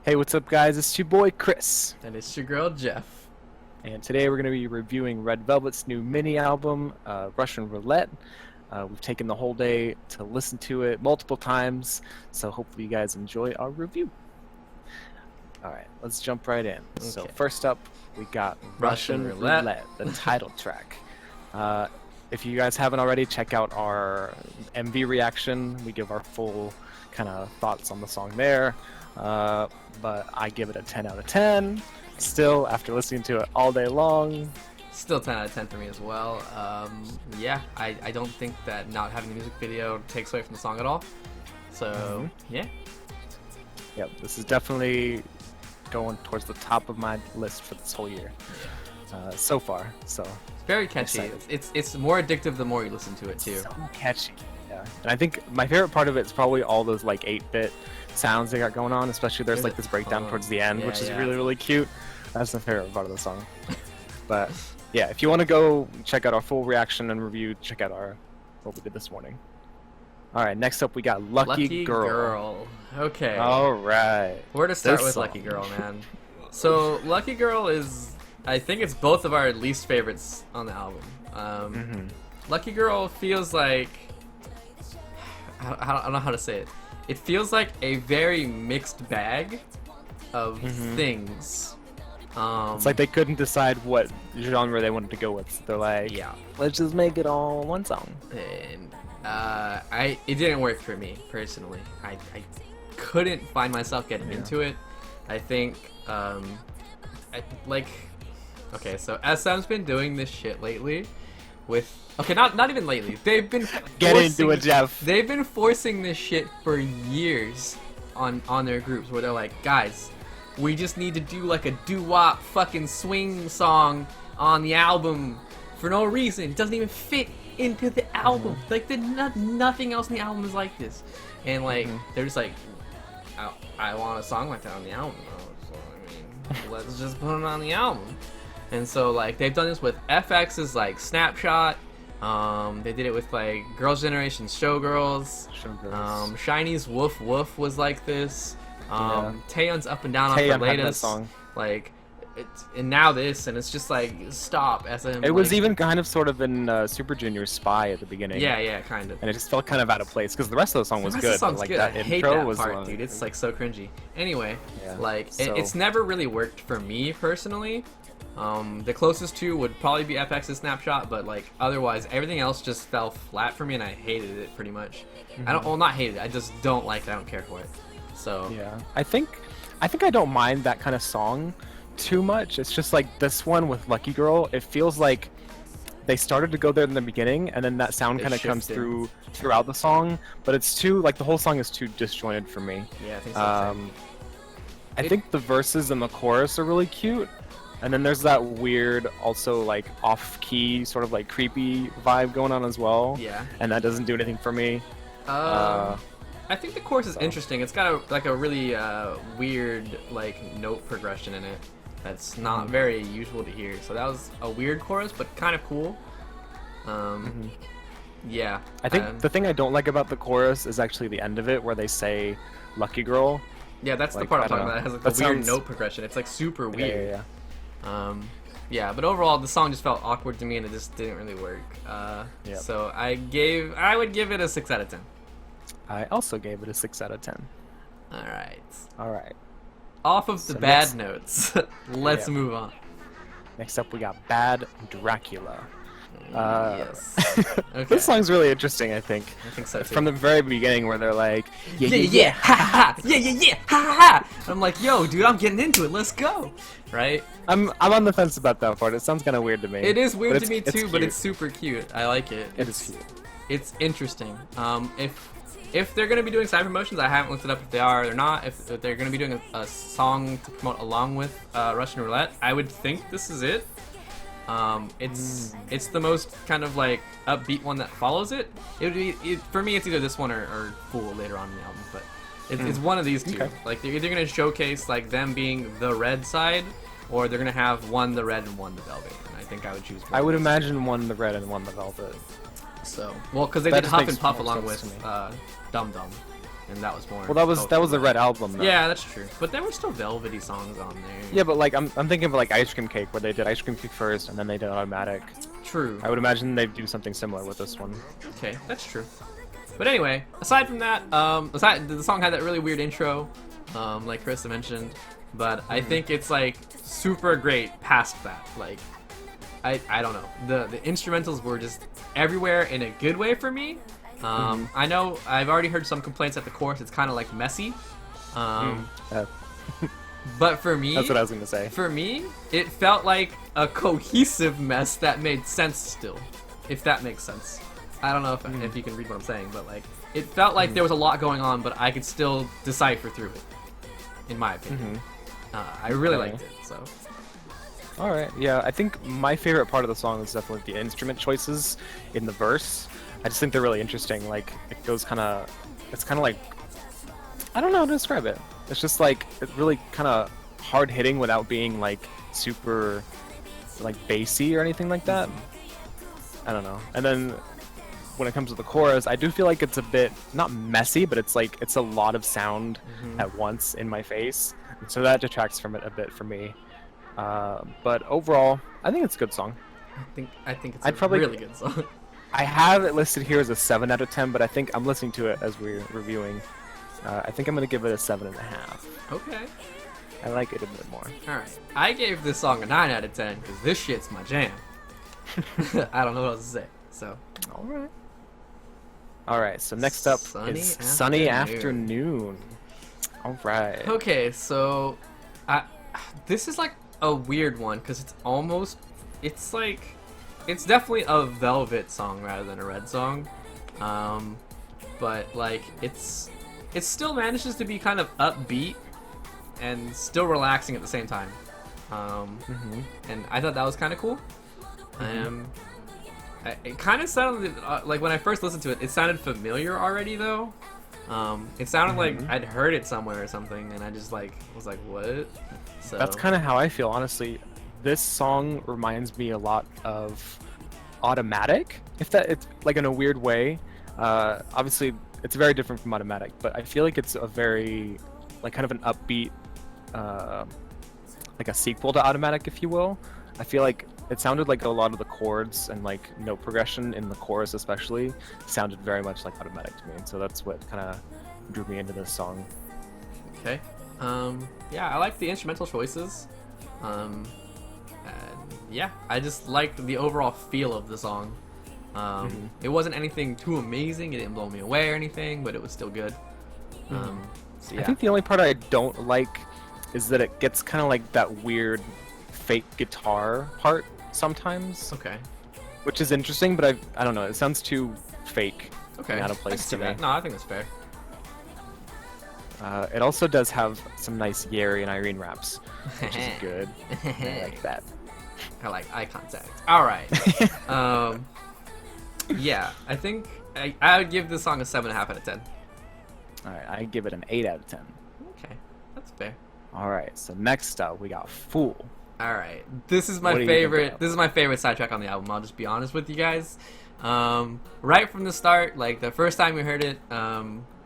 Hey, what's up, guys? It's your boy Chris, And it's your girl, Jeff. and today we're going to be reviewing Red Velvet's new mini album, Russian Roulette. We've taken the whole day to listen to it multiple times, so hopefully you guys enjoy our review. Alright, let's jump right in. So Okay. first up, we got Russian Russian Roulette. Roulette, the title track. If you guys haven't already, check out our MV reaction. We give our full kind of thoughts on the song there. But I give it a 10 out of 10. Still, after listening to it all day long. Still 10 out of 10 for me as well. Yeah, I don't think that not having the music video takes away from the song at all. So, yeah. Yep, this is definitely going towards the top of my list for this whole year. So far, so. It's very catchy. Excited. It's more addictive the more you listen to it, too. So catchy. Yeah, and I think my favorite part of it is probably all those like 8-bit sounds they got going on, especially there's like this breakdown towards the end, which is really cute. That's my favorite part of the song. But yeah, if you want to go check out our full reaction and review, check out what we did this morning. Alright, next up we got Lucky Girl. Okay. Alright. Where to start This with song. Lucky Girl, man? So, Lucky Girl is, I think it's both of our least favorites on the album. Lucky Girl feels like, I don't know how to say it. It feels like a very mixed bag of things. It's like they couldn't decide what genre they wanted to go with. So they're like, Yeah. let's just make it all one song. And it didn't work for me personally. I couldn't find myself getting into it. I think okay, so SM's been doing this shit lately with not even lately. They've been Get into it, Jeff. They've been forcing this shit for years on their groups where they're like, guys, we just need to do like a doo-wop fucking swing song on the album for no reason. It doesn't even fit into the album. Like nothing else in the album is like this. And like they're just like, I want a song like that on the album. So I mean, let's just put it on the album. And so like they've done this with FX's like Snapshot. They did it with like Girls' Generation Showgirls. Shiny's Woof Woof was like this. Taeyeon's Up and Down off her latest song. Like and now this, and it's just like, stop SM. It was even kind of sort of in Super Junior Spy at the beginning. Yeah, kind of. And it just felt kind of out of place because the rest of the song was The good. rest of the song's like good. that I hate intro that was part, dude. It's like so cringy. Anyway, like it's never really worked for me personally. The closest to would probably be FX's Snapshot, but like otherwise everything else just fell flat for me, and I hated it pretty much. Not hated it. I just don't like it. I don't care for it. So yeah, I think I don't mind that kind of song too much. It's just like this one with Lucky Girl, it feels like they started to go there in the beginning, and then that sound kind of comes through throughout the song, but it's too like the whole song is too disjointed for me. Yeah, I think so. I think the verses and the chorus are really cute, and then there's that weird also like off-key sort of like creepy vibe going on as well. Yeah, and that doesn't do anything for me. I think the chorus is interesting. It's got a really weird like note progression in it that's not very usual to hear. So that was a weird chorus, but kind of cool. Yeah. I think the thing I don't like about the chorus is actually the end of it where they say "Lucky Girl." Yeah, that's like, the part I'm I don't talking know. about. It has like That the weird sounds- note progression. It's like super weird. Yeah. Yeah, but overall the song just felt awkward to me, and it just didn't really work. So I would give it a 6 out of 10. I also gave it a 6 out of 10. All right. Alright. Off of the So bad next- notes, let's move on. Next up we got Bad Dracula. Yes. Okay. This song's really interesting, I think. I think so too. From the very beginning where they're like, yeah, ha ha ha, yeah, ha ha ha. I'm like, yo, dude, I'm getting into it. Let's go, right? I'm on the fence about that part. It sounds kind of weird to me. It is weird but to me too, but it's super cute. I like it. It is cute. It's interesting. If they're gonna be doing side promotions, I haven't looked it up if they are or not. If they're gonna be doing a song to promote along with Russian Roulette, I would think this is it. It's the most kind of like upbeat one that follows it. It would be for me. It's either this one or Fool later on in the album, but it's one of these two. Okay. Like they're either gonna showcase like them being the red side, or they're gonna have one the red and one the velvet. And I think I would choose. I would imagine one the red and one the velvet. So, well, because they That did just Huff makes and Puff more along sense with to me. Dum Dum. and that was more. Well, that was the Red album, though. Yeah, that's true. But there were still velvety songs on there. Yeah, but like I'm thinking of like Ice Cream Cake, where they did Ice Cream Cake first, and then they did Automatic. True. I would imagine they'd do something similar with this one. Okay, that's true. But anyway, aside from that, the song had that really weird intro, like Chris mentioned. But I think it's like super great past that. Like, I don't know. The instrumentals were just everywhere in a good way for me. I know I've already heard some complaints at the chorus. It's kind of like messy. But for me, that's what I was gonna say. For me, it felt like a cohesive mess that made sense still, if that makes sense. I don't know if you can read what I'm saying, but like it felt like there was a lot going on, but I could still decipher through it, in my opinion. I really liked it. So. All right, yeah, I think my favorite part of the song is definitely the instrument choices in the verse. I just think they're really interesting. Like it goes it's kind of like, I don't know how to describe it. It's just like it's really kind of hard hitting without being like super like bassy or anything like that. I don't know. And then when it comes to the chorus, I do feel like it's a bit not messy, but it's like it's a lot of sound at once in my face, so that detracts from it a bit for me. But overall, I think it's a good song. I think it's a really good song. I have it listed here as a 7 out of 10, but I think I'm listening to it as we're reviewing. I think I'm gonna give it a 7.5. Okay. I like it a bit more. Alright. I gave this song a 9 out of 10 because this shit's my jam. I don't know what else to say. So. Alright, so next up is Sunny Afternoon. Alright. Okay, so this is like a weird one because it's definitely a Velvet song rather than a Red song. But like it still manages to be kind of upbeat and still relaxing at the same time. And I thought that was kind of cool. It kind of sounded like when I first listened to it, it sounded familiar already though. It sounded like I'd heard it somewhere or something, and I just like was like, what? So that's kind of how I feel, honestly. This song reminds me a lot of Automatic, if that it's like in a weird way. Obviously, it's very different from Automatic, but I feel like it's a very like kind of an upbeat, like a sequel to Automatic, if you will. I feel like it sounded like a lot of the chords and like note progression in the chorus especially sounded very much like Automatic to me, and so that's what kind of drew me into this song. Okay. Yeah, I like the instrumental choices. And yeah, I just liked the overall feel of the song. It wasn't anything too amazing, it didn't blow me away or anything, but it was still good. So yeah. I think the only part I don't like is that it gets kind of like that weird fake guitar part sometimes. Okay. Which is interesting, but I don't know, it sounds too fake. Okay. Out of place to me. No, I think that's fair. It also does have some nice Yeri and Irene raps, which is good. I like that. I like eye contact. All right. Yeah, I think I would give this song a 7.5 out of 10. All right, I give it an 8 out of 10. Okay, that's fair. All right, so next up we got Fool. All right, this is my favorite. This is my favorite side track on the album. I'll just be honest with you guys. Right from the start, like the first time we heard it,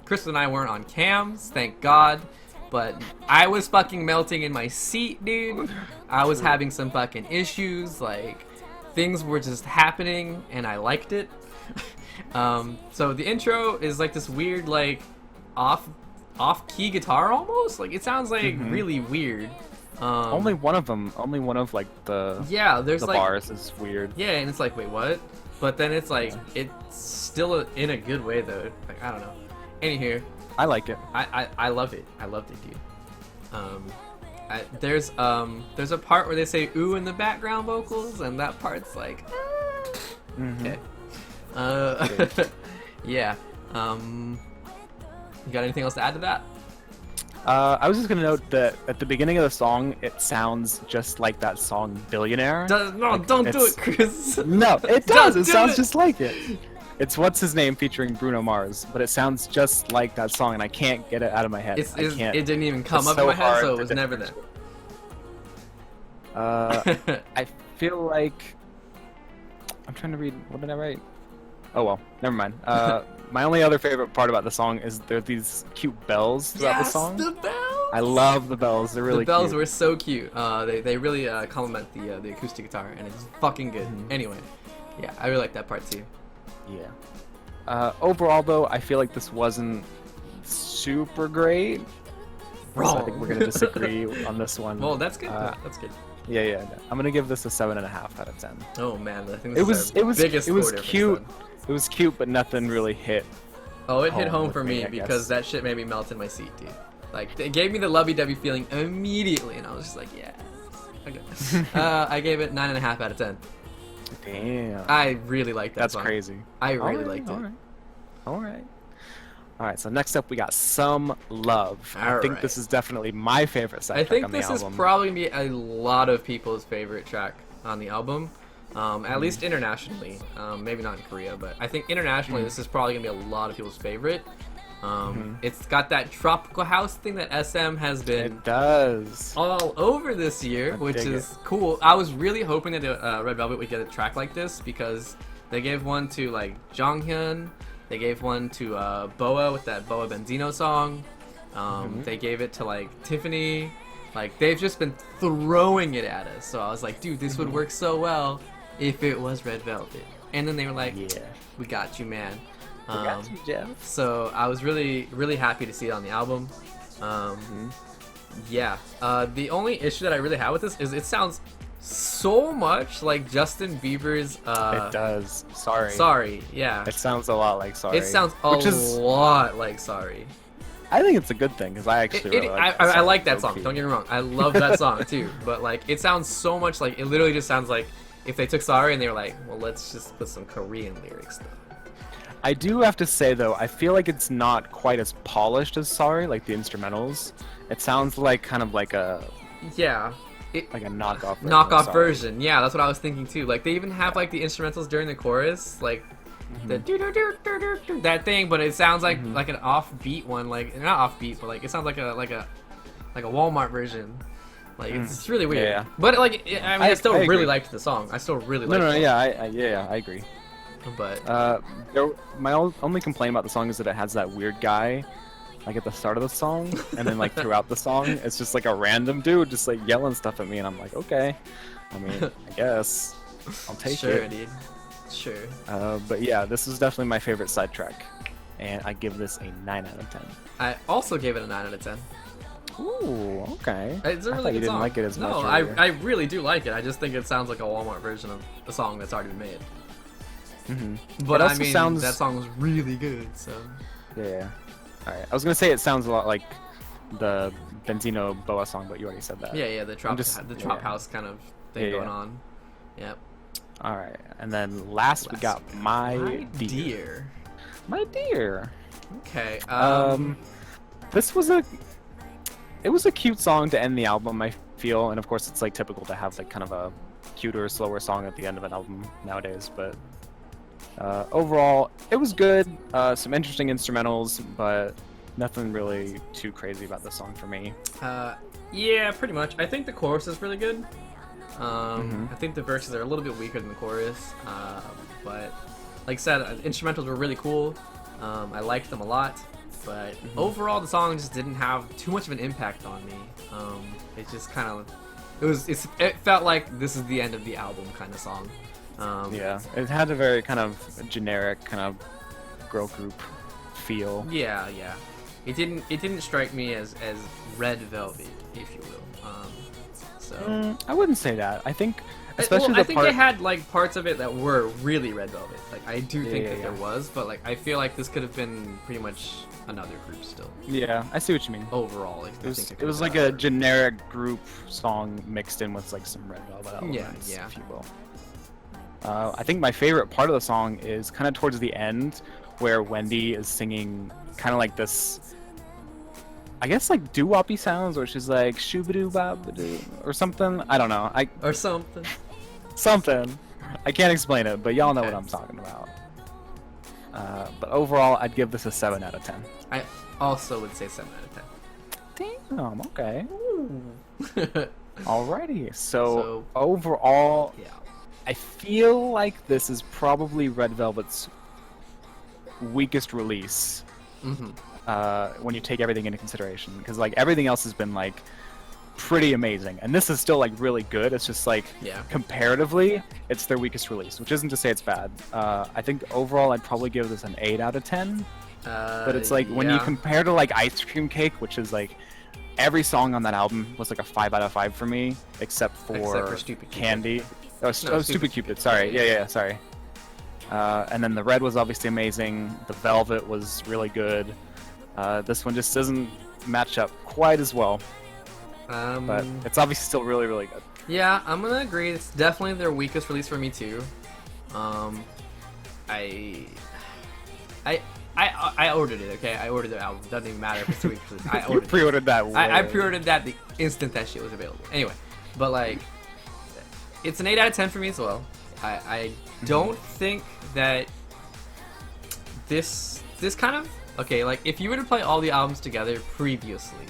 Chris and I weren't on cams, thank God. But I was fucking melting in my seat, dude. I was having some fucking issues. Like, things were just happening, and I liked it. So the intro is like this weird, like, off-key guitar almost. Like, it sounds like really weird. Only one of them. Only one of like the there's the like, bars is weird. Yeah, and it's like, wait, what? But then it's like it's still in a good way though. Like, I don't know. Anywho, I like it. I love it. I loved it, dude. There's a part where they say "ooh" in the background vocals, and that part's like, okay. Yeah. You got anything else to add to that? I was just gonna note that at the beginning of the song, it sounds just like that song "Billionaire." Don't do it, Chris. No, it does. It sounds just like it. It's What's His Name featuring Bruno Mars, but it sounds just like that song, and I can't get it out of my head. It didn't even come up in my head, so it was never there. I feel like I'm trying to read. What did I write? Oh well, never mind. my only other favorite part about the song is there are these cute bells throughout the song. The bells. I love the bells. They're really The bells cute. were so cute. They really complement the acoustic guitar, and it's fucking good. Anyway, yeah, I really like that part too. Yeah. Overall, though, I feel like this wasn't super great. Wrong. So I think we're gonna disagree on this one. Well, that's good. That's good. Yeah. I'm gonna give this a 7.5 out of 10. Oh man, I think It this was is our biggest it was score difference cute. then. It was cute, but nothing really hit. Oh, it hit home with for me I because guess. that shit made me melt in my seat, dude. Like, it gave me the lovey-dovey feeling immediately, and I was just like, yeah. Okay. I gave it 9.5 out of 10. Damn. I really liked that That's song. crazy. I really liked it. All right. So next up, we got Some Love. I think this is definitely my favorite side I track think on the this is album. probably gonna be a lot of people's favorite track on the album. At least internationally. Maybe not in Korea, but I think internationally this is probably gonna be a lot of people's favorite. It's got that tropical house thing that SM has been It does. all over this year, which dig is cool. I was really hoping that Red Velvet would get a track like this because they gave one to like Jonghyun, they gave one to Boa with that Boa Benzino song. They gave it to like Tiffany. Like, they've just been throwing it at us. So I was like, dude, this would work so well if it was Red Velvet. And then they were like, Yeah. we got you, man. We got you, Jeff. So I was really, really happy to see it on the album. Yeah. The only issue that I really have with this is it sounds so much like Justin Bieber's. It does. Sorry. Sorry. Yeah. It sounds a lot like Sorry. It sounds a lot like Sorry. I think it's a good thing because I actually really like that I song. like that Low song. key. Don't get me wrong. I love that song too. But like, it sounds so much like it. Literally just sounds like if they took Sorry and they were like, well, let's just put some Korean lyrics though. I do have to say though, I feel like it's not quite as polished as Sorry, like the instrumentals. It sounds like kind of like a Yeah. like a knockoff version of Knockoff Sorry. version. Yeah, that's what I was thinking too. Like, they even have like the instrumentals during the chorus, like the do that thing, but it sounds like an offbeat one, like not offbeat, but like it sounds like a Walmart version. Like it's really weird. Yeah. But like, I mean, I still I agree. really liked the song. I still really liked No, it. yeah, I agree. But My only complaint about the song is that it has that weird guy, like at the start of the song, and then like throughout the song, it's just like a random dude just like yelling stuff at me, and I'm like, okay, I mean, I guess I'll take sure, it. dude. Sure. But yeah, this is definitely my favorite side track, and I give this a 9 out of 10. I also gave it a 9 out of 10. Ooh, okay. It's a I really thought you good didn't song. like it as much. No, earlier. I really do like it. I just think it sounds like a Walmart version of a song that's already been made. But It I also mean, sounds- that song was really good. So Yeah. All right. I was gonna say it sounds a lot like the Benzino Boa song, but you already said that. yeah, the trop yeah. house kind of thing Yeah, going yeah. on. Yep. All right. And then last we got My Dear. My Dear. Okay. This was it was a cute song to end the album, I feel, and of course it's like typical to have like kind of a cuter, slower song at the end of an album nowadays, but overall it was good. Some interesting instrumentals, but nothing really too crazy about the song for me. Yeah, pretty much. I think the chorus is really good. I think the verses are a little bit weaker than the chorus, but like I said, instrumentals were really cool. I liked them a lot, but overall the song just didn't have too much of an impact on me. It just kind of, it felt like this is the end of the album kind of song. Yeah, it had a very kind of generic kind of girl group feel. Yeah. It didn't strike me as Red Velvet, if you will. So I wouldn't say that. I think, especially I the think part. they had like parts of it that were really Red Velvet. Like, I do think yeah, that there was, but like I feel like this could have been pretty much another group still. Yeah, I see what you mean. Overall, It was like a generic group song mixed in with like some Red Velvet elements, Yeah. if you will. I think my favorite part of the song is kind of towards the end, where Wendy is singing kind of like this, I guess like doo-woppy sounds, where she's like shoo-ba-doo ba-ba-doo or something. I don't know. Or something. Something. I can't explain it, but y'all know what Okay. I'm talking about. But overall, I'd give this a 7 out of 10. I also would say 7 out of Damn. Okay. 10. Alrighty. So So- overall, Yeah. I feel like this is probably Red Velvet's weakest release Mm-hmm. when you take everything into consideration, because like everything else has been like pretty amazing, and this is still like really good. It's just like comparatively, it's their weakest release, which isn't to say it's bad. I think overall I'd probably give this an 8 out of 10. But it's like when you compare to like Ice Cream Cake, which is like every song on that album was like a 5 out of 5 for me, except for Stupid Candy. Stupid Cupid. Sorry. Yeah. Sorry. And then the Red was obviously amazing. The Velvet was really good. This one just doesn't match up quite as well. But it's obviously still really, really good. Yeah, I'm gonna agree. It's definitely their weakest release for me too. I ordered it. Okay, I ordered the album. Doesn't even matter if it's 2 weeks. I ordered. You pre-ordered that. I pre-ordered that the instant that shit was available. Anyway, but like, it's an 8 out of 10 for me as well. I don't think that this kind of okay. Like, if you were to play all the albums together previously,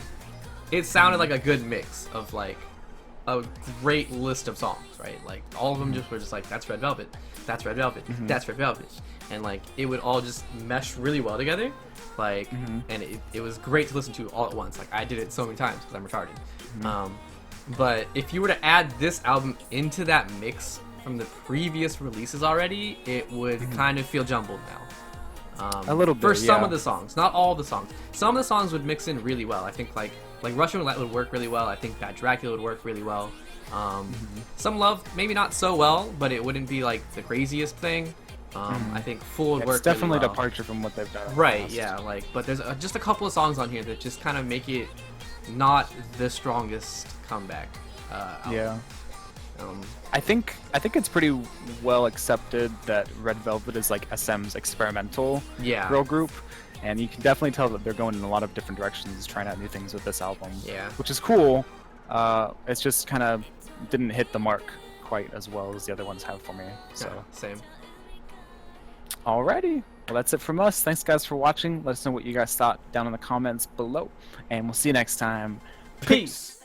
it sounded like a good mix of like a great list of songs, right? Like all of them just were just like, that's Red Velvet, that's Red Velvet, that's Red Velvet, and like it would all just mesh really well together, like, and it was great to listen to all at once. Like I did it so many times because I'm retarded. But if you were to add this album into that mix from the previous releases already, it would kind of feel jumbled now. A little bit for some of the songs, not all the songs. Some of the songs would mix in really well. I think like Russian Roulette would work really well. I think Bad Dracula would work really well. Some Love maybe not so well, but it wouldn't be like the craziest thing. I think Full would work. It's definitely really well. a departure from what they've done. Right? Yeah. Like, but there's just a couple of songs on here that just kind of make it not the strongest comeback. Yeah. I think it's pretty well accepted that Red Velvet is like SM's experimental girl group, and you can definitely tell that they're going in a lot of different directions, trying out new things with this album. Yeah. Which is cool. It's just kind of didn't hit the mark quite as well as the other ones have for me. So same. Alrighty. Well, that's it from us. Thanks guys for watching. Let us know what you guys thought down in the comments below, and we'll see you next time. Peace.